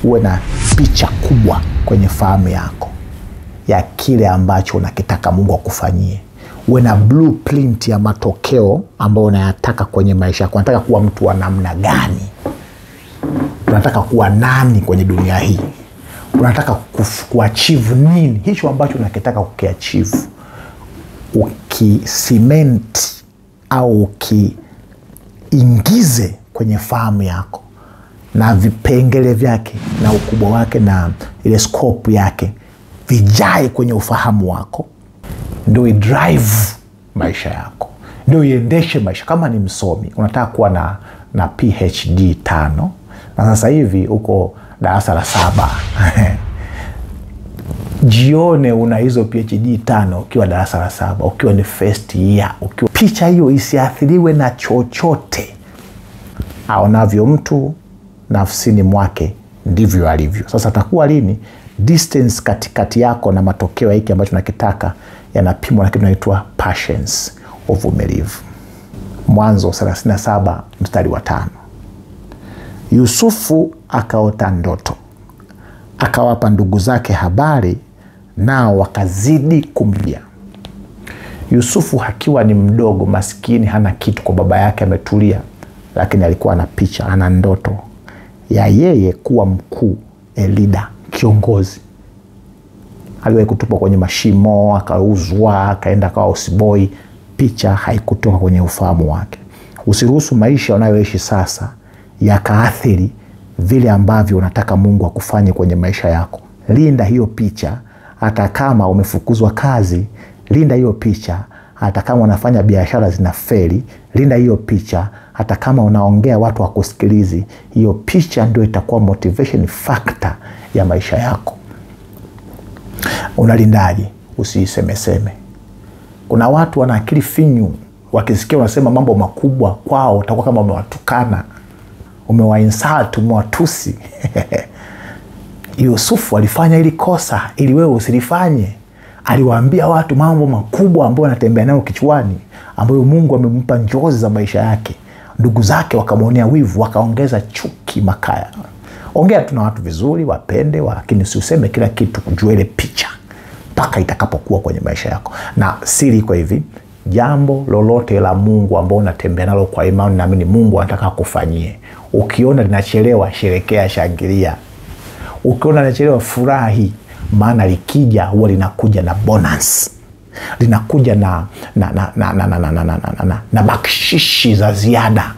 uwe na picha kubwa kwenye fahamu yako ya kile ambacho unakitaka Mungu akufanyie. Uwe na blueprint ya matokeo ambayo unayataka kwenye maisha yako. Unataka kuwa mtu wa namna gani? Unataka kuwa nani kwenye dunia hii? Unataka kuachieve nini? Hicho ambacho unakitaka kukiachieve, ukicement au ukiingize kwenye fahamu yako na vipengele vyake na ukubwa wake na ile scope yake vijae kwenye ufahamu wako, ndio drive maisha yako, ndio iendeshe maisha. Kama ni msomi, unataka kuwa na PhD 5 na sasa hivi uko darasa la 7 jione una hizo PhD 5 ukiwa darasa la 7, ukiwa ni first year, ukiwa picha hiyo isiathiriwe na chochote. Aonavyo mtu nafsini mwake ndivyo alivyo. Sasa takuwa lini distance katikati yako na matokeo hiki ambacho nakitaka yanapimwa na kitu kinaitwa patience, uvumilivu. Mwanzo 37 mstari wa 5. Yusufu akaota ndoto, akawapa ndugu zake habari, nao wakazidi kumjia. Yusufu hakiwa ni mdogo, maskini, hana kitu kwa baba yake, ametulia, lakini alikuwa na picha, ana ndoto ya yeye kuwa mkuu, leader, kiongozi. Aliwahi kutupwa kwenye mashimo, akauzwa, akaenda kwa usiboi. Picha haikutoka kwenye ufahamu wake. Usiruhusu maisha unayoishi sasa yakaathiri vile ambavyo unataka Mungu akufanye kwenye maisha yako. Linda hiyo picha hata kama umefukuzwa kazi. Linda hiyo picha hata kama unafanya biashara zinafeli. Linda hiyo picha hata kama unaongea watu wakusikilizi. Hiyo picha ndio itakuwa motivation factor ya maisha yako. Unalindaje? Usisemeseme. Kuna watu wana akili finyu, wakisikia unasema mambo makubwa kwao utakuwa kama umewatukana, umewainsult, umewatusi. Yusufu alifanya ili kosa ili wewe usilifanye. Aliwaambia watu mambo makubwa ambayo anatembea nayo kichwani, ambayo Mungu amempa njozi za maisha yake. Ndugu zake wakamwonea wivu, wakaongeza chuki, makaya. Ongea tu na watu vizuri, wapende, lakini usiseme kila kitu, kujua ile picha mpaka itakapokuwa kwenye maisha yako. Na siri iko hivi, jambo lolote la Mungu ambao unatembea nalo kwa imani, naamini Mungu anataka kufanyie. Ukiona linachelewa, sherekea, shangilia. Ukiona linachelewa, furahi, maana likija huwa linakuja na bonus. Linakuja na bakshishi za ziada.